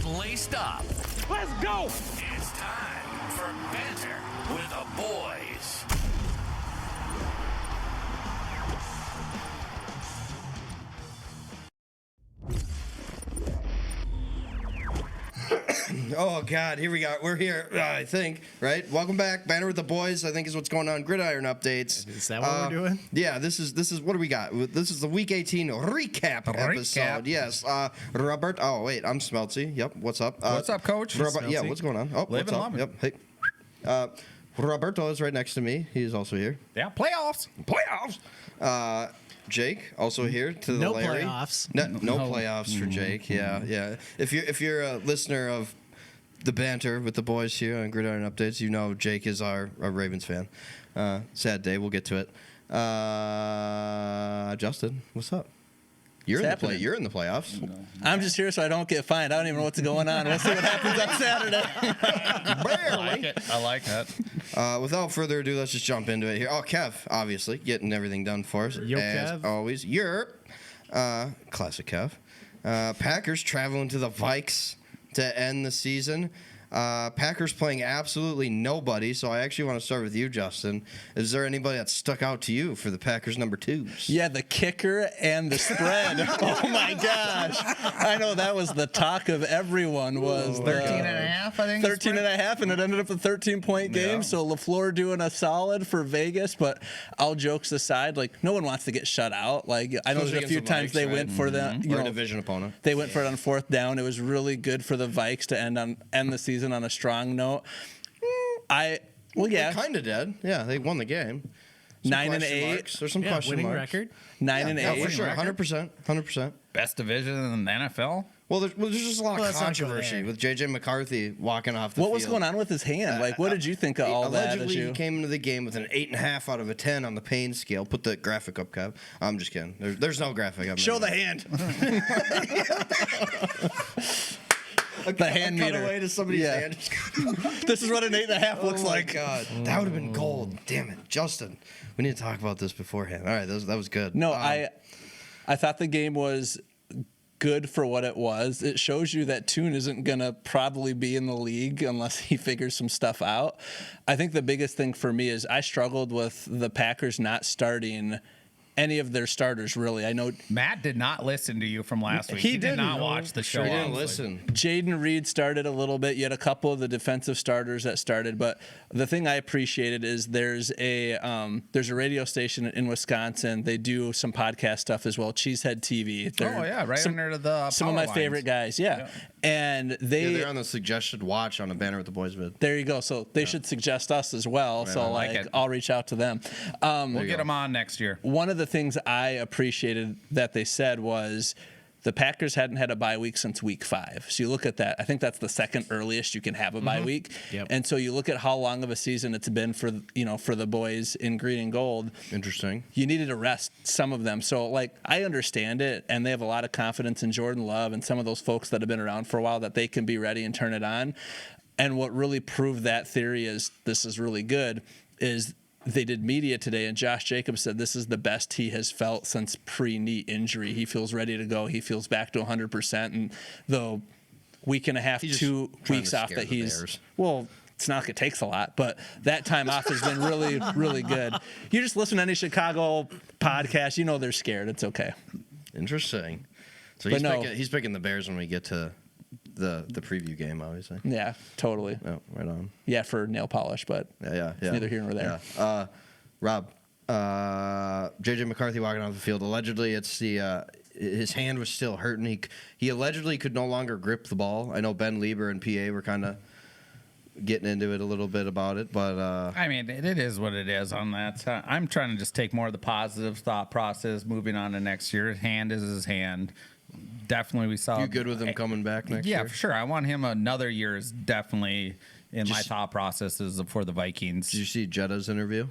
laced up. Let's go! It's time for Banter with the boys. Oh, God, here we go. We're here, I think, right? Welcome back. Banter with the boys, I think is what's going on. Gridiron updates. Is that what we're doing? Yeah, this is what do we got? This is the Week 18 recap episode. Yes. Robert. Oh, wait, I'm Smeltsy. Yep, what's up? What's up, Coach? Yeah, what's going on? Oh, Living what's up? Yep, hey. Roberto is right next to me. He is also here. Yeah, playoffs. Jake also here to the No Larry. playoffs. No playoffs for Jake. Yeah. If you're a listener of the Banter with the boys here on Gridiron Updates, you know Jake is our Ravens fan. Sad day. We'll get to it. Justin, what's up? You're in the playoffs. I'm just here so I don't get fined. I don't even know what's going on. We'll see what happens on Saturday. I like that. Without further ado, let's just jump into it here. Oh, Kev, obviously, getting everything done for us. Yo, as Kev. always. Classic Kev. Packers traveling to the Vikes to end the season. Packers playing absolutely nobody, so I actually want to start with you, Justin. Is there anybody that stuck out to you for the Packers number 2s? Yeah, the kicker and the spread. Oh, my gosh. I know that was the talk of everyone was 13.5, I think. 13.5, and it ended up a 13-point game, Yeah. so LaFleur doing a solid for Vegas, but all jokes aside, like, no one wants to get shut out. Like, I know Especially there's a against few the times Vikes, they right? went for the, Or a division opponent. They went for it on 4th down. It was really good for the Vikes to end the season on a strong note. They kind of did. Yeah, they won the game. 9-8. There's some question winning marks. record. 9-8. Yeah, for sure. 100%. Best division in the NFL. Well, there's just a lot of let's not go controversy there. with J.J. McCarthy walking off the What field. was going on with his hand? Like, what did you think of all that? Allegedly, he came into the game with an 8.5 out of a 10 on the pain scale. Put the graphic up, Kev. I'm just kidding. There's no graphic. Show the hand. The hand cut meter. away to somebody's Yeah. hand. This is what an 8.5 looks like. God, that would have been gold. Damn it, Justin. We need to talk about this beforehand. All right, that was good. No, I thought the game was good for what it was. It shows you that Toon isn't going to probably be in the league unless he figures some stuff out. I think the biggest thing for me is I struggled with the Packers not starting any of their starters, really. I know Matt did not listen to you from last week. He did didn't. not watch the show. He didn't honestly. listen. Jaden Reed started a little bit. You had a couple of the defensive starters that started, but the thing I appreciated is there's a radio station in Wisconsin. They do some podcast stuff as well. Cheesehead TV. Oh yeah, right under the some of power my lines. favorite guys. Yeah. And They're on the suggested watch on a Banter with the Boys vid. there you go. So they should suggest us as well. Right, So I like it. I'll reach out to them. We'll get them on next year. One of the things I appreciated that they said was the Packers hadn't had a bye week since week 5. So you look at that. I think that's the second earliest you can have a bye week. Yep. And so you look at how long of a season it's been for the boys in green and gold. Interesting. You needed to rest some of them. So, I understand it, and they have a lot of confidence in Jordan Love and some of those folks that have been around for a while that they can be ready and turn it on. And what really proved that theory is this is really good is they did media today, and Josh Jacobs said this is the best he has felt since pre-knee injury. He feels ready to go. He feels back to 100%. And the week and a half, He's 2 just trying weeks to off scare that the he's Bears. well, it's not like it takes a lot, but that time off has been really, really good. You just listen to any Chicago podcast, you know they're scared. It's okay. Interesting. So he's picking the Bears when we get to the preview game, obviously. Yeah, totally. Oh, right on. Yeah, for nail polish, but Yeah. it's neither here nor there. Yeah. Rob, J.J. McCarthy walking off the field. Allegedly, it's his hand was still hurting. He allegedly could no longer grip the ball. I know Ben Lieber and PA were kind of getting into it a little bit about it, but I mean, it is what it is on that. I'm trying to just take more of the positive thought process moving on to next year. His hand is his hand. Definitely, we saw. you good with him coming back next year? Yeah, for sure. I want him another year is definitely in my thought processes for the Vikings. Did you see Jeddah's interview?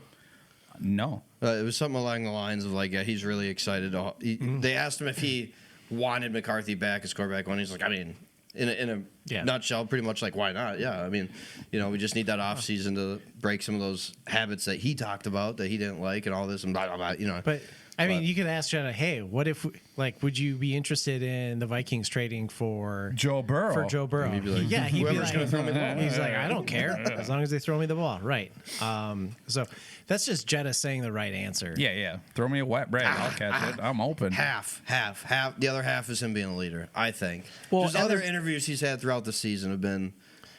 No. It was something along the lines of he's really excited. They asked him if he wanted McCarthy back as quarterback one. He's like, I mean, in a nutshell, pretty much like, why not? Yeah, I mean, we just need that off season to break some of those habits that he talked about that he didn't like and all this and blah blah blah. But I mean, you could ask Jenna, hey, what if, would you be interested in the Vikings trading for Joe Burrow. For Joe Burrow. He'd be like, yeah, he'd be whoever's like, gonna throw me the ball. He's like, I don't care as long as they throw me the ball. Right. So that's just Jenna saying the right answer. Yeah. Throw me a wet bread. I'll catch it. I'm open. Half. The other half is him being a leader, I think. Well, Just and other there's- interviews he's had throughout the season have been,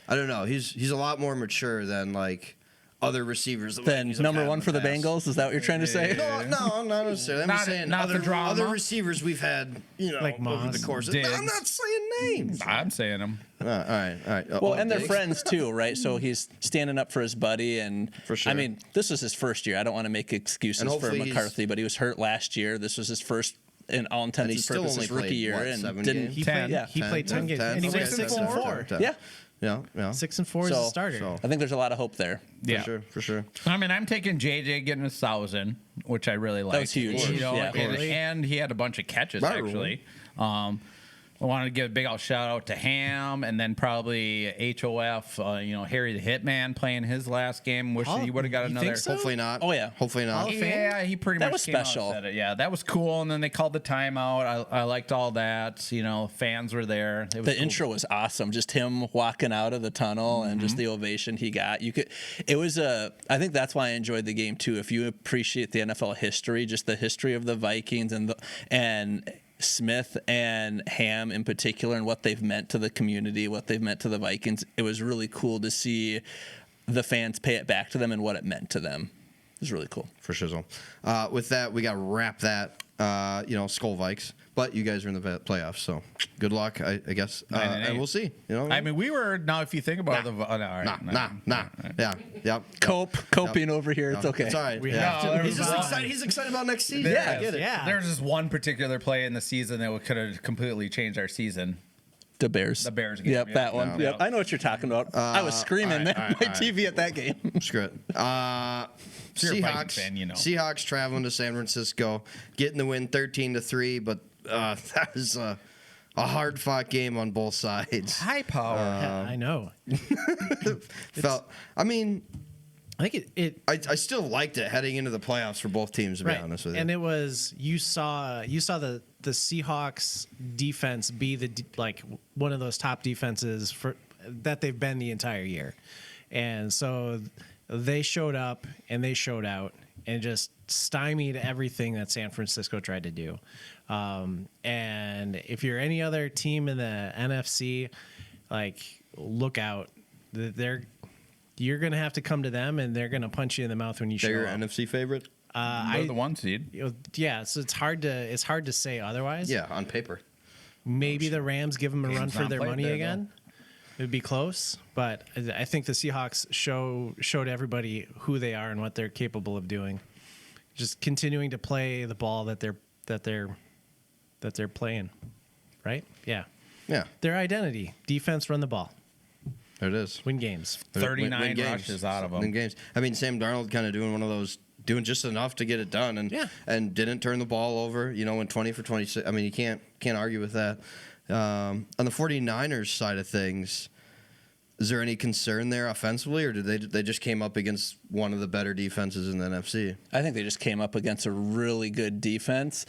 I don't know. He's a lot more mature than like other receivers. Then number one for the Bengals. Is that what you're trying to say? No, not necessarily. I'm just saying not the drama. other receivers we've had, Like over Moss, the course. Diggs. I'm not saying names. I'm saying them. All right. Well, and they're Diggs? friends too, right? So he's standing up for his buddy, and For sure. I mean, this was his first year. I don't want to make excuses And for hopefully he's- McCarthy, but he was hurt last year. This was his first, in all intents And and he still purposes, only rookie played, year, what, and 7 didn't. games? He 10. played. He played 10 games, and he went 6-4. Yeah. Yeah. 6-4 as a So- starter. so- I think there's a lot of hope there. Yeah. For sure. I mean, I'm taking JJ getting 1,000, which I really like. was huge. You know, Yeah. and he had a bunch of catches Right. actually. I wanted to give a big old shout out to Ham, and then probably HOF. Harry the Hitman playing his last game. Wish Oh, he would have got you another. think so? Hopefully not. Oh, yeah. Hopefully not. Yeah, he pretty That much was came out and special. said it. Yeah, that was cool. And then they called the timeout. I liked all that. Fans were there. It was The cool. intro was awesome. Just him walking out of the tunnel and just the ovation he got. I think that's why I enjoyed the game too. If you appreciate the NFL history, just the history of the Vikings and Smith and Ham in particular, and what they've meant to the community, what they've meant to the Vikings, it was really cool to see the fans pay it back to them and what it meant to them. It was really cool. For shizzle. With that, we got to wrap that. Skull Vikes. But you guys are in the playoffs, so good luck, I guess. 9-8. And we'll see. I mean, we were now. If you think about Nah. all right, Nah. Yeah. Yep. Coping over here, it's okay. It's all right. We Yeah. have to- He's just excited. He's excited about next season. Yeah, I get it. Yeah. There's just one particular play in the season that could have completely changed our season. The Bears. The Bears game, Yep, yeah. that one. No. Yep, I know what you're talking about. I was screaming at my TV at that game. Screw it. If you're a Vikings fan, Seahawks traveling to San Francisco, getting the win 13-3, but that was a hard-fought game on both sides. High power. I know. I mean, I think it I still liked it heading into the playoffs for both teams, to be honest with you. And it was you saw the Seahawks defense be one of those top defenses that they've been the entire year, and so they showed up and they showed out and just stymied everything that San Francisco tried to do. And if you're any other team in the NFC, look out. You're going to have to come to them, and they're going to punch you in the mouth when you show They're your up. NFC favorite? They're the one seed. Yeah, so it's hard to say otherwise. Yeah, on paper. Maybe the Rams give them a run Game's for not their played money there, again. It would be close, but I think the Seahawks showed everybody who they are and what they're capable of doing. Just continuing to play the ball that they're playing, right? Yeah. Yeah, Their identity: defense, run the ball, there it is. win games. 39 Win games. rushes out of them. Win games. I mean, Sam Darnold kind of doing one of those, doing just enough to get it done, and didn't turn the ball over. Went 20 for 26. I mean, you can't argue with that. On the 49ers side of things, is there any concern there offensively, or did they just came up against one of the better defenses in the NFC? I think they just came up against a really good defense.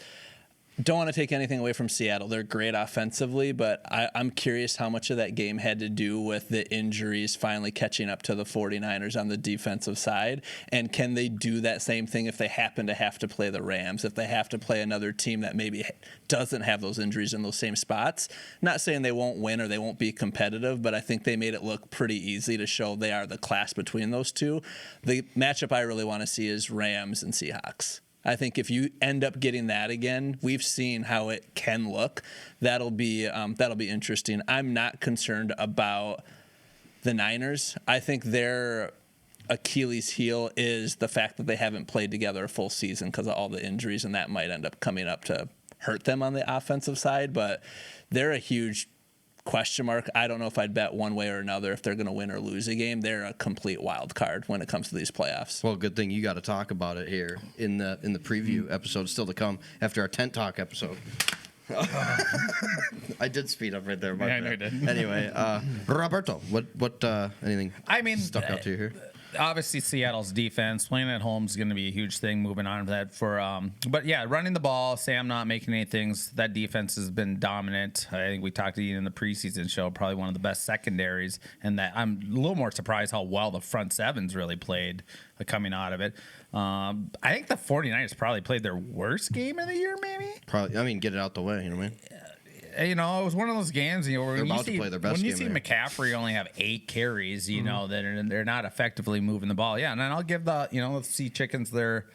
Don't want to take anything away from Seattle. They're great offensively, but I'm curious how much of that game had to do with the injuries finally catching up to the 49ers on the defensive side. And can they do that same thing if they happen to have to play the Rams, if they have to play another team that maybe doesn't have those injuries in those same spots? Not saying they won't win or they won't be competitive, but I think they made it look pretty easy to show they are the class between those two. The matchup I really want to see is Rams and Seahawks. I think if you end up getting that again, we've seen how it can look. That'll be interesting. I'm not concerned about the Niners. I think their Achilles heel is the fact that they haven't played together a full season because of all the injuries, and that might end up coming up to hurt them on the offensive side. But they're a huge question mark. I don't know if I'd bet one way or another if they're going to win or lose a game. They're a complete wild card when it comes to these playoffs. Well, good thing you got to talk about it here in the preview episode still to come after our tent talk episode. I did speed up right there. Yeah, I know you did. Anyway, Roberto, what anything I mean, stuck out to you here? obviously Seattle's defense playing at home is going to be a huge thing. Moving on to that but yeah, running the ball, Sam not making any things. That defense has been dominant. I think we talked to you in the preseason show, probably one of the best secondaries, and that I'm a little more surprised how well the front sevens really played coming out of it. I think the 49ers probably played their worst game of the year, maybe. Probably. I mean, get it out the way. You know what I mean? You know, it was one of those games. You know, They're about to play their best when you game see there. McCaffrey only have 8 carries, you know that they're not effectively moving the ball. Yeah, and then I'll give the Sea Chickens their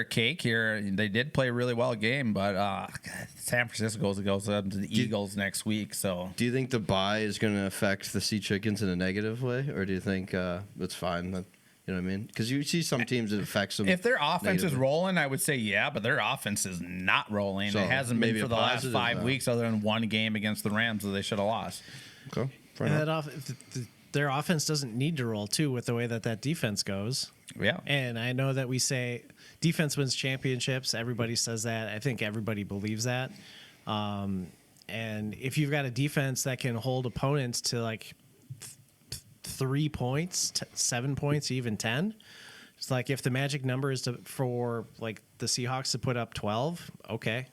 cake here. They did play a really well game, but San Francisco goes up to the Eagles next week. So, Do you think the bye is going to affect the Sea Chickens in a negative way, or do you think it's fine? You know what I mean? Because you see some teams it affects them. if their offense is negatively. rolling, I would say yeah, but their offense is not rolling. So, it hasn't been maybe for a the last positive, 5 weeks, other than one game against the Rams that they should have lost. Okay, fair And enough. their offense doesn't need to roll too with the way that defense goes. Yeah. And I know that we say defense wins championships. Everybody says that. I think everybody believes that. And if you've got a defense that can hold opponents to like 3 points, 7 points, even 10, it's like if the magic number is for like the Seahawks to put up 12, okay.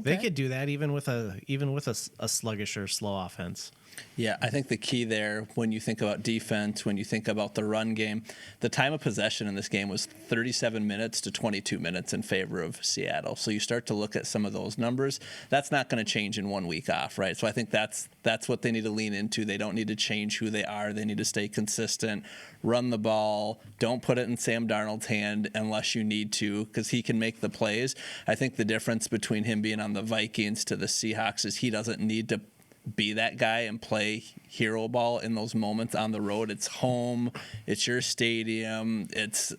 They could do that even with a sluggish or slow offense. Yeah, I think the key there, when you think about defense, when you think about the run game, the time of possession in this game was 37 minutes to 22 minutes in favor of Seattle. So you start to look at some of those numbers. That's not going to change in 1 week off, right? So I think that's what they need to lean into. They don't need to change who they are. They need to stay consistent, run the ball. Don't put it in Sam Darnold's hand unless you need to, because he can make the plays. I think the difference between him being on the Vikings to the Seahawks is he doesn't need to be that guy and play hero ball in those moments on the road. It's home. It's your stadium. It's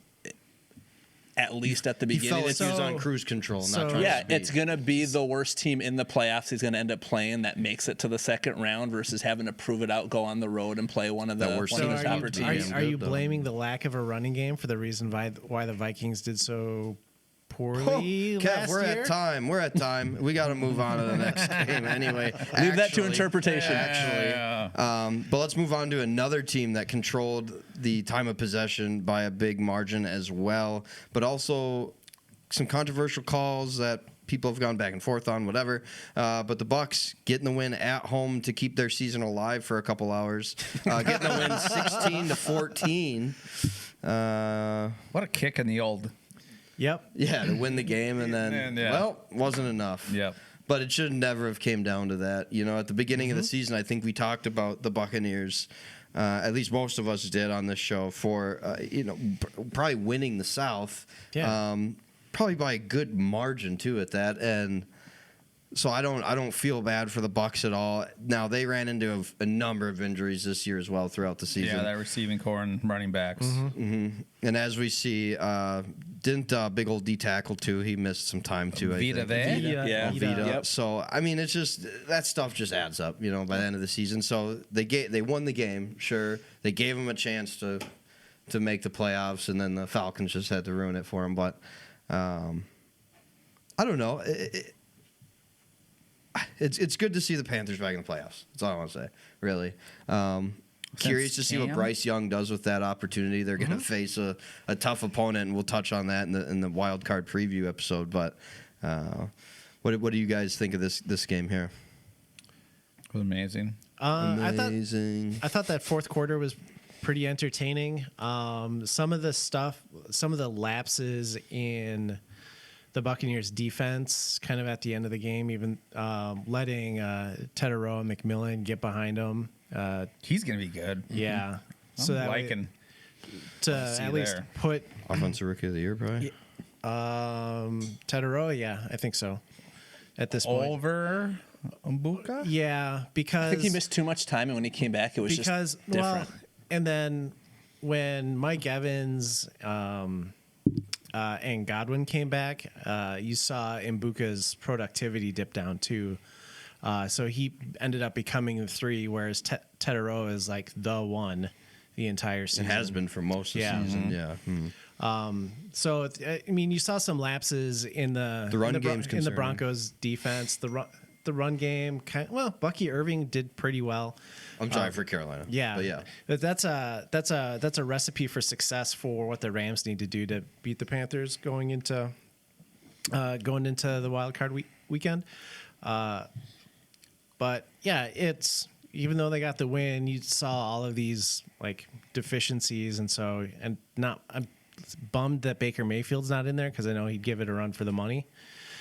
at least at the He beginning. felt like It's- he was on cruise control, not trying yeah, to speed. it's going to be the worst team in the playoffs he's going to end up playing that makes it to the second round versus having to prove it out, go on the road and play one of the That worst one of team the is top good, teams. Are you though. blaming the lack of a running game for the reason why the Vikings did so poorly Kev, last we're year? at time. We're at time. We got to move on to the next game anyway. Leave that to Actually- interpretation. But let's move on to another team that controlled the time of possession by a big margin as well, but also some controversial calls that people have gone back and forth on, whatever. But the Bucks getting the win at home to keep their season alive for a couple hours, getting the win 16-14. What a kick in the old. Yep. Yeah, to win the game, and then And, yeah. well, wasn't enough. Yep. But it should never have came down to that. You know, at the beginning of Mm-hmm. the season, I think we talked about the Buccaneers. At least most of us did on this show for probably winning the South. Yeah. Probably by a good margin too at that, and so I don't feel bad for the Bucks at all. Now they ran into a number of injuries this year as well throughout the season. Yeah, that receiving core and running backs. And as we see, didn't big old D tackle too? He missed some time too. I Vita think. Vea? Yeah. Vita. Yep. So I mean, it's just that stuff just adds up, you know, by the end of the season. So they won the game, sure. They gave them a chance to make the playoffs, and then the Falcons just had to ruin it for them. But I don't know. It's good to see the Panthers back in the playoffs. That's all I want to say. Really. Curious to see what Cam? Bryce Young does with that opportunity. They're going to face a tough opponent, and we'll touch on that in the wild card preview episode. But what do you guys think of this game here? It was amazing. Amazing. I thought that fourth quarter was pretty entertaining. Some of the lapses in the Buccaneers defense kind of at the end of the game, even letting Teterow and McMillan get behind him. He's going to be good. Yeah. I'm So that way, liking. to see at least there. put Offensive Rookie of the Year, probably. Teterow, yeah, I think so. At this point. Over Umbuka? Yeah, because I think he missed too much time, and when he came back, it was because just different. and then when Mike Evans and Godwin came back, you saw Mbuka's productivity dip down too. So he ended up becoming the 3, whereas Teterow is like the 1 the entire It season. has been for most of the Yeah. season. Yeah. So I mean, you saw some lapses in the run in game's in the concerning. Broncos defense. the run game. Bucky Irving did pretty well. I'm sorry for Carolina. Yeah, But yeah. But that's a recipe for success for what the Rams need to do to beat the Panthers going into the wild card weekend. But yeah, it's even though they got the win, you saw all of these like deficiencies, I'm bummed that Baker Mayfield's not in there because I know he'd give it a run for the money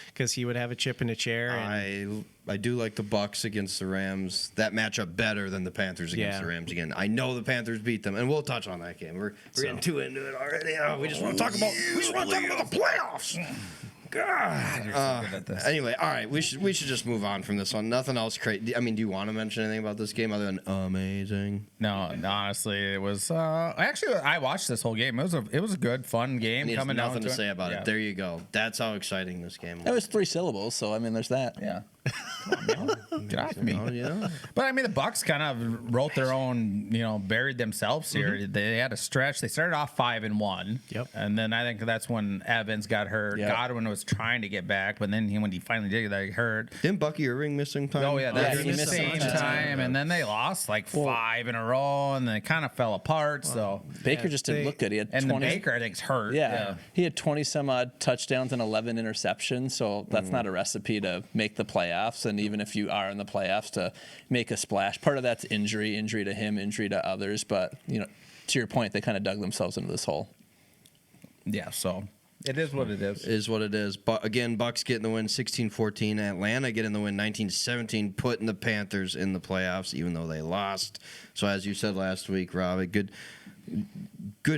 because he would have a chip in a chair. And I do like the Bucks against the Rams. That matchup better than the Panthers against the Rams again. I know the Panthers beat them, and we'll touch on that game. We're getting too into it already. Oh, we just want to talk about the playoffs. God. You're so good at this. Anyway, all right, we should just move on from this one. Nothing else crazy. I mean, do you want to mention anything about this game other than amazing? No, honestly, it was. Actually, I watched this whole game. It was a good, fun game. There's Coming down nothing to it. say about Yeah. it. There you go. That's how exciting this game That was. was 3 syllables, so I mean, there's that. Yeah. Come on, man. Get off me. Oh, yeah. But I mean, the Bucks kind of wrote their own, buried themselves here. They had a stretch. They started off 5-1. Yep. And then I think that's when Evans got hurt. Yep. Godwin was trying to get back, but then when he finally did get hurt. Didn't Bucky Irving missing time? Oh yeah, that's he the missed a same bunch of time. And then they lost like 5 in a row, and then it kind of fell apart. So Baker just didn't look good. He had and 20. the Baker I think's hurt. Yeah. He had 20 some odd touchdowns and 11 interceptions. So that's not a recipe to make the playoffs. And even if you are in the playoffs, to make a splash, part of that's injury to him, injury to others. But, to your point, they kind of dug themselves into this hole. Yeah. So it is what it is. Is what it is. But again, Bucks getting the win 16-14. Atlanta getting the win 19-17, putting the Panthers in the playoffs, even though they lost. So as you said last week, Rob, a good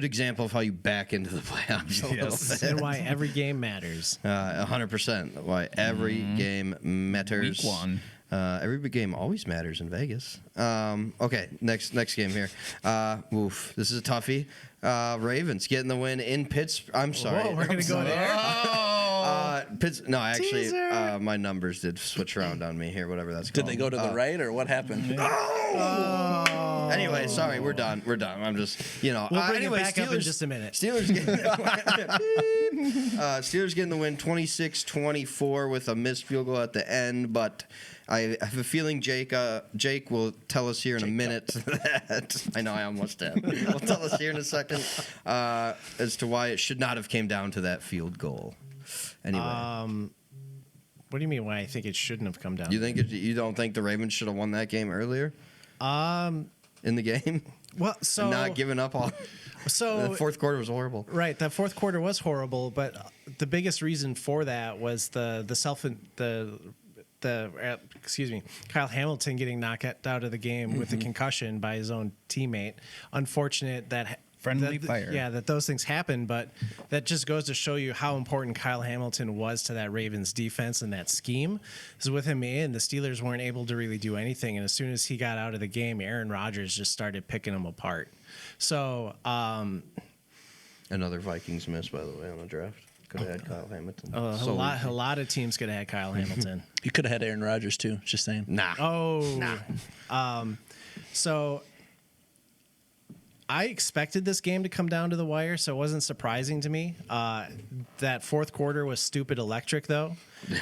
example of how you back into the playoffs. A little bit. and why every game matters. 100%. Why every game matters. Week 1. Every big game always matters in Vegas. Okay, next game here. Oof, this is a toughie. Ravens getting the win in Pittsburgh. I'm sorry. Whoa, we're gonna go there. No, actually, Teaser. my numbers did switch around on me here. Whatever that's Did called. they go to the right or what happened? Anyway, sorry, we're done. I'm just, We'll bring anyway, it back up in just a minute. Steelers getting the win 26-24 with a missed field goal at the end, but I have a feeling Jake will tell us here in a minute that I know I almost did. He'll tell us here in a second as to why it should not have came down to that field goal. Anyway, What do you mean? Why I think it shouldn't have come down? you don't think the Ravens should have won that game earlier in the game? Well, so And not giving up all. so The fourth quarter was horrible. right, that fourth quarter was horrible, but the biggest reason for that was Kyle Hamilton getting knocked out of the game with a concussion by his own teammate. Unfortunate that Friendly fire. Yeah, that those things happen, but that just goes to show you how important Kyle Hamilton was to that Ravens defense and that scheme. Because with him in, the Steelers weren't able to really do anything, and as soon as he got out of the game, Aaron Rodgers just started picking them apart. So, Another Vikings miss, by the way, on the draft. Could have had Kyle Hamilton. a lot of teams could have had Kyle Hamilton. You could have had Aaron Rodgers, too. Just saying. Nah. So I expected this game to come down to the wire, so it wasn't surprising to me. That fourth quarter was stupid electric, though,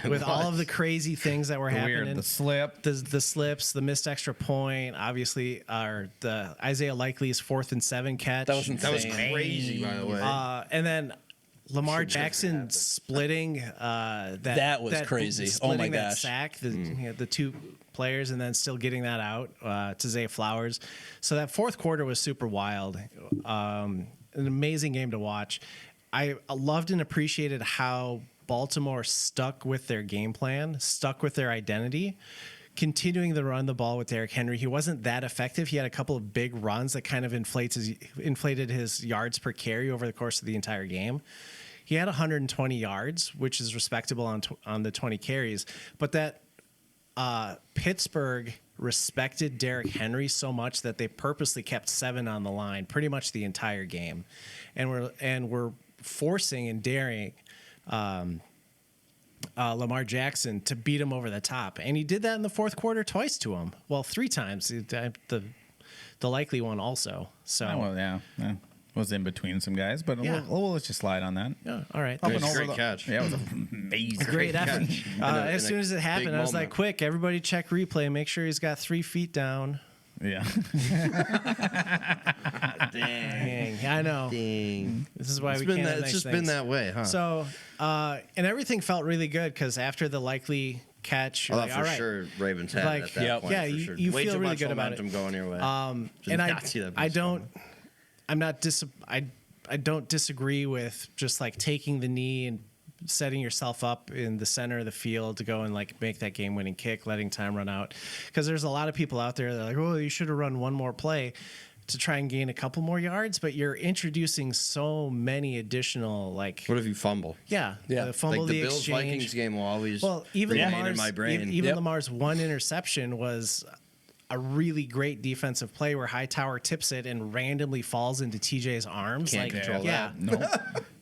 with all of the crazy things that were happening. The slip. The slips, the missed extra point, obviously, the Isaiah Likely's 4th and 7 catch. That was That was insane. crazy, by the way. And then Lamar Jackson splitting That was crazy. Oh, my splitting that gosh. sack, the two players, and then still getting that out to Zay Flowers. So that fourth quarter was super wild. An amazing game to watch. I loved and appreciated how Baltimore stuck with their game plan, stuck with their identity, continuing to run the ball with Derrick Henry. He wasn't that effective. He had a couple of big runs that kind of inflated his yards per carry over the course of the entire game. He had 120 yards, which is respectable on the 20 carries, but that Pittsburgh respected Derrick Henry so much that they purposely kept 7 on the line pretty much the entire game, and were forcing and daring Lamar Jackson to beat him over the top, and he did that in the fourth quarter twice to him. Well, 3 times. The likely one also. So Oh, well, yeah. was in between some guys, but Yeah. let's just slide on that. Yeah, all right. Up It was and a over great catch. Yeah, it was amazing. Great effort. catch. As in a soon as it happened, big I was like, moment. quick, everybody check replay. Make sure he's got 3 feet down. Yeah. Dang, I know. Dang. This is why It's we been can't that, have it's nice just things. been that way, huh? So, and everything felt really good because after the likely catch, I you're thought like, for all right. sure Ravens had Like, it at that Yep. point. yeah, for you- sure. you Way feel too really much good about it. momentum going your way. Did And not see that I piece don't, coming. I'm not I don't disagree with just like taking the knee and setting yourself up in the center of the field to go and like make that game winning kick, letting time run out. Because there's a lot of people out there that are like, oh, you should have run one more play to try and gain a couple more yards, but you're introducing so many additional like What if you fumble? yeah, Yeah. the fumble, Like the the Bills exchange. Vikings game will always Well, even remain Lamar's in my brain. even Yep. Lamar's one interception was a really great defensive play where Hightower tips it and randomly falls into TJ's arms. Can't like, control yeah, No.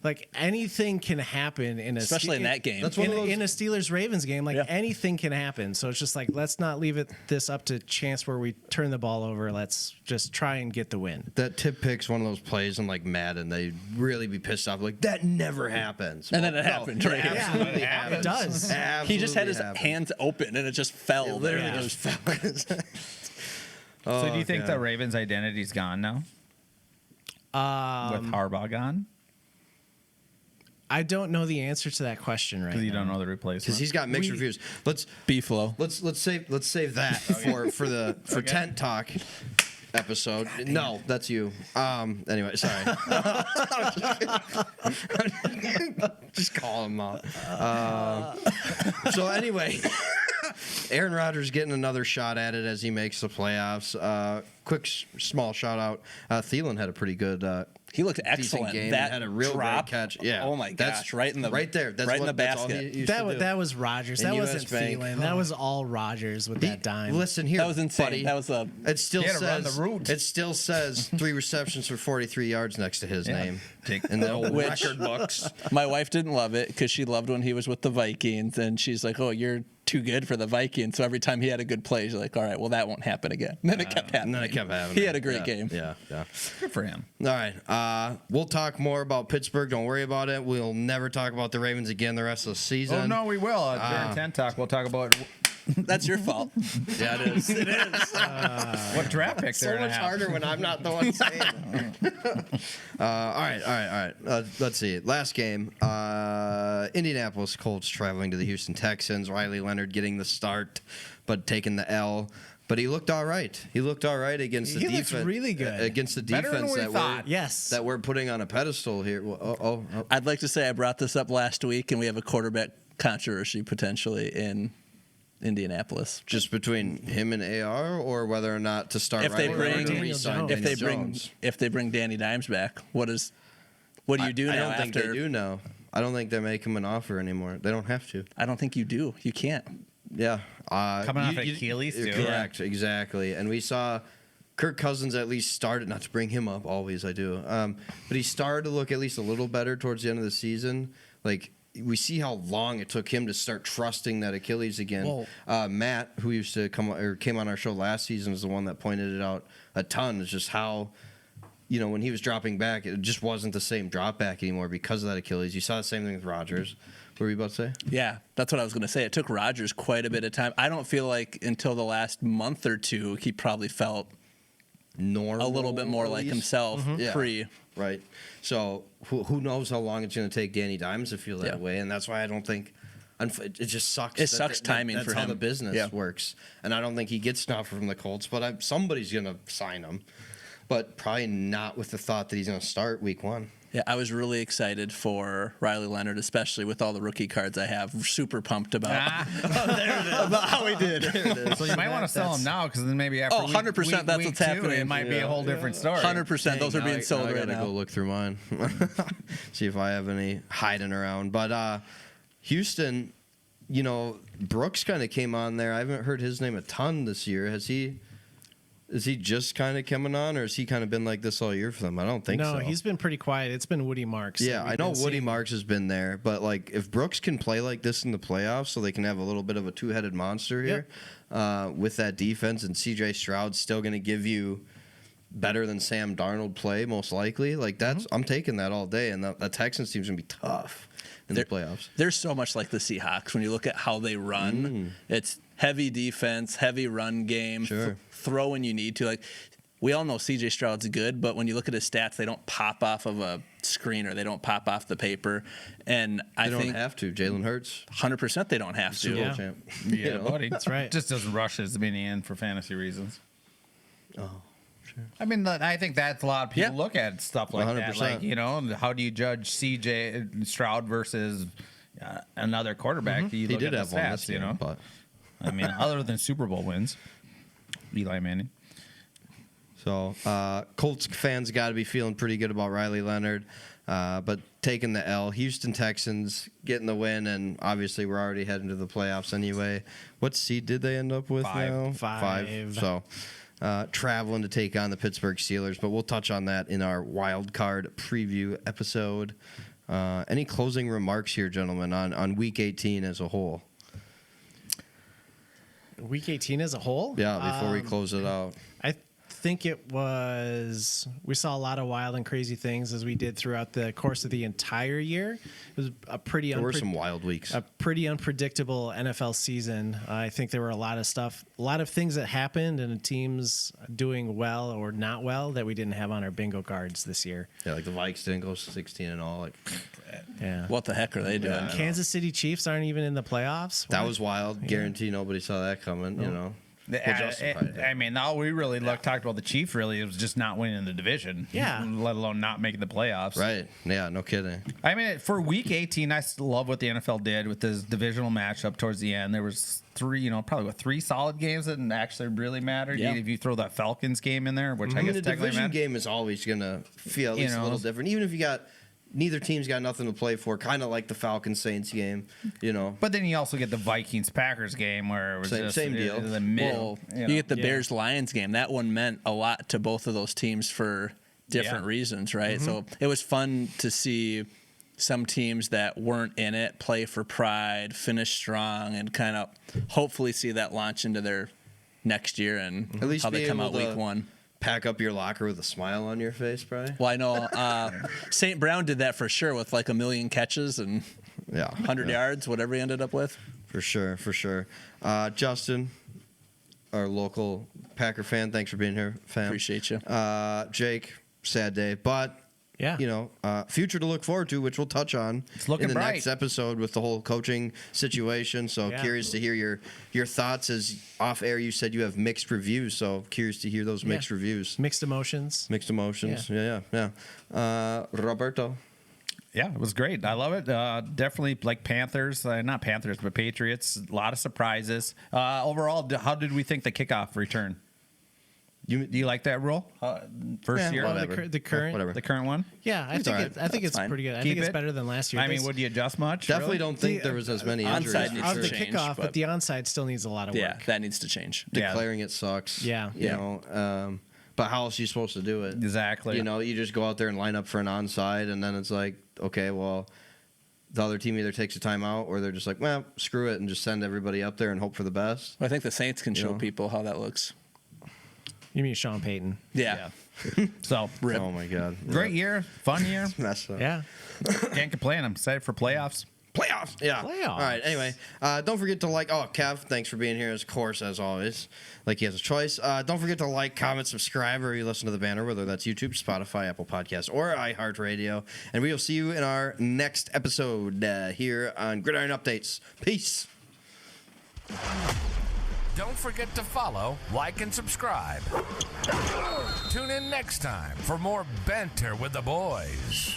like anything can happen in a Especially in that game. That's one of those- in a Steelers Ravens game. Like Yeah. anything can happen. So it's just like let's not leave this up to chance where we turn the ball over. Let's just try and get the win. That tip pick's one of those plays in like Madden. They really be pissed off. Like that never happens. And then Well, it happened, it right? Yeah. absolutely It happens. does. He just had Absolutely his happens. hands open and it just fell. It literally there. just fell. So do you think God. the Ravens' identity's gone now? With Harbaugh gone? I don't know the answer to that question right Because you now. don't know the replacement. Because he's got mixed We- reviews. Let's B-flow. save that for tent talk episode. No, that's you. Anyway, sorry. Just call him out. So anyway, Aaron Rodgers getting another shot at it as he makes the playoffs. Quick small shout out. Thielen had a pretty good. He looked Decent excellent. game. That Had a real great drop, catch. Yeah. Oh my That's gosh! Right in the there. That's right in what- the that's all basket. he used to do. That was Rodgers. In That US wasn't Bank. Thielen. That was all Rodgers with that dime. Listen here. That was insane. buddy. That was a. It still He had to run says the route. It still says 3 receptions for 43 yards next to his Yeah. name Take- in the old Which- record books. My wife didn't love it because she loved when he was with the Vikings, and she's like, "Oh, you're too good for the Vikings." So every time he had a good play, she's like, "All right, well that won't happen again." And then it kept happening. And then it kept happening. He had a great Yeah, game. Yeah, yeah. Good for him. All right. We'll talk more about Pittsburgh. Don't worry about it. We'll never talk about the Ravens again the rest of the season. Oh, no, we will. During Tent Talk, we'll talk about That's your fault. Yeah, it is. It is. what draft pick So they're going much to have. harder when I'm not the one saying it. All right. Let's see. Last game. Indianapolis Colts traveling to the Houston Texans. Riley Leonard getting the start, but taking the L. But he looked all right. He looked all right against the He defense. looked really good. Against the Better than defense we that thought. Yes. that we're putting on a pedestal here. Oh. I'd like to say I brought this up last week, and we have a quarterback controversy potentially in Indianapolis. Just between him and AR, or whether or not to start. If they Riley Leonard bring- or re-sign Jones. If they Daniel bring Jones. if they bring Danny Dimes back, what do you do now? I don't after, think they do now. I don't think they make him an offer anymore. They don't have to. I don't think you do. You can't. Yeah. Coming off Achilles, you're too. Correct, exactly. And we saw Kirk Cousins at least started, not to bring him up, always I do, but he started to look at least a little better towards the end of the season. Like, we see how long it took him to start trusting that Achilles again. Matt, who used to came on our show last season, is the one that pointed it out a ton. It's just how, when he was dropping back, it just wasn't the same drop back anymore because of that Achilles. You saw the same thing with Rodgers. What were you about to say? Yeah, that's what I was going to say. It took Rodgers quite a bit of time. I don't feel like until the last month or two he probably felt Normal, a little bit more at like least? himself Yeah. pre. Right. So who knows how long it's going to take Danny Dimes to feel that Yeah. way, and that's why I don't think it just sucks. It sucks timing that's for how him. the business Yeah. works, and I don't think he gets an offer from the Colts, but somebody's going to sign him, but probably not with the thought that he's going to start Week 1. Yeah, I was really excited for Riley Leonard, especially with all the rookie cards I have. Super pumped about about how he did. So you might want to sell them now because then maybe after 100% that's week what's two, happening. It might be a whole different story. 100%. Those are being sold I right gotta now. go look through mine, see if I have any hiding around. But Houston, Brooks kind of came on there. I haven't heard his name a ton this year. Is he just kind of coming on, or has he kind of been like this all year for them? I don't think so. No, he's been pretty quiet. It's been Woody Marks. that Yeah, we've I know been Woody seeing. Marks has been there, but like if Brooks can play like this in the playoffs, so they can have a little bit of a two-headed monster here with that defense, and C.J. Stroud's still going to give you better than Sam Darnold play, most likely. Like I'm taking that all day, and the Texans team's gonna be tough in the playoffs. They're so much like the Seahawks when you look at how they run. It's heavy defense, heavy run game, Sure. throw when you need to. Like we all know C.J. Stroud's good, but when you look at his stats, they don't pop off of a screen or they don't pop off the paper. And I They think don't have to. Jalen Hurts, 100% they don't have to. Super Bowl Yeah. champ. Yeah, buddy. That's right. Just doesn't rush his in for fantasy reasons. Oh, sure. I mean, I think that's a lot of people Yeah. look at stuff like that. 100%. Like, you know, how do you judge C.J. Stroud versus another quarterback? You He look did at have the one stats, this you year, know. but I mean, other than Super Bowl wins, Eli Manning. so Colts fans got to be feeling pretty good about Riley Leonard, but taking the L. Houston Texans getting the win, and obviously we're already heading to the playoffs anyway. What seed did they end up with now? Five. So traveling to take on the Pittsburgh Steelers, but we'll touch on that in our wild card preview episode. Any closing remarks here, gentlemen, on Week 18 as a whole? Week 18 as a whole? Yeah, before we close it out. I think we saw a lot of wild and crazy things as we did throughout the course of the entire year. It was a pretty There were some wild weeks. a pretty unpredictable NFL season. I think there were a lot of things that happened, and teams doing well or not well that we didn't have on our bingo cards this year. Yeah, like the Vikes didn't go 16 and all. Like Yeah. What the heck are they doing? Yeah. Kansas City Chiefs aren't even in the playoffs. that What? was wild. Guarantee nobody saw that coming. You know. Well, justified. I mean, all we really talked about the Chiefs. Really, it was just not winning the division. Yeah. Let alone not making the playoffs. Right. Yeah, no kidding. I mean, for Week 18, I still love what the NFL did with this divisional matchup towards the end. There was three solid games that actually really mattered. Yeah. If you throw that Falcons game in there, which I guess The technically division mattered. game is always going to feel at You least a know. little different. Even if you got neither team's got nothing to play for, kind of like the Falcons Saints game, you know. But then you also get the Vikings Packers game where it was Same deal. in the middle. Well, you get the Yeah. Bears Lions game. That one meant a lot to both of those teams for different Yeah. reasons, right? So it was fun to see some teams that weren't in it play for pride, finish strong, and kind of hopefully see that launch into their next year and At least how be they come able out to week one. pack up your locker with a smile on your face, probably. Well, I know St. Brown did that for sure with like 1 million catches and Yeah. 100 yards, whatever he ended up with. For sure, for sure. Justin, our local Packer fan, thanks for being here, fam. Appreciate you. Jake, sad day, but Yeah. you know, future to look forward to, which we'll touch on It's looking in the bright. next episode with the whole coaching situation. So Yeah. curious to hear your thoughts. As off air, you said you have mixed reviews, so curious to hear those mixed reviews. Mixed emotions. Mixed emotions. Yeah. Roberto. Yeah, it was great. I love it. Definitely like Panthers, not Panthers, but Patriots. A lot of surprises. Overall, how did we think the kickoff return? Do you like that rule? First Yeah, year, whatever. The current- whatever. the current one. Yeah, I It's think all right. I think That's it's fine. pretty good. I Keep think it's it? better than last year. I mean, They- would you adjust much? Definitely really? don't think there was as many onside injuries. needs of to the change, kickoff, but- but the onside still needs a lot of Yeah, work. that needs to change. Yeah. Declaring it sucks. Yeah. You know, but how else are you supposed to do it? Exactly. You know, you just go out there and line up for an onside, and then it's like, okay, well, the other team either takes a timeout or they're just like, well, screw it, and just send everybody up there and hope for the best. I think the Saints can show know. people how that looks. You mean Sean Payton? Yeah. So Rip. Oh my god, great year, fun year. messed up. Yeah. Can't complain. I'm excited for playoffs. Playoffs. Yeah. Playoffs. All right. Anyway, don't forget to like. Oh, Kev, thanks for being here, of course, as always. Like he has a choice. Don't forget to like, comment, subscribe, or you listen to the banner, whether that's YouTube, Spotify, Apple Podcasts, or iHeartRadio. And we will see you in our next episode here on Gridiron Updates. Peace. Don't forget to follow, like, and subscribe. Tune in next time for more Banter with the boys.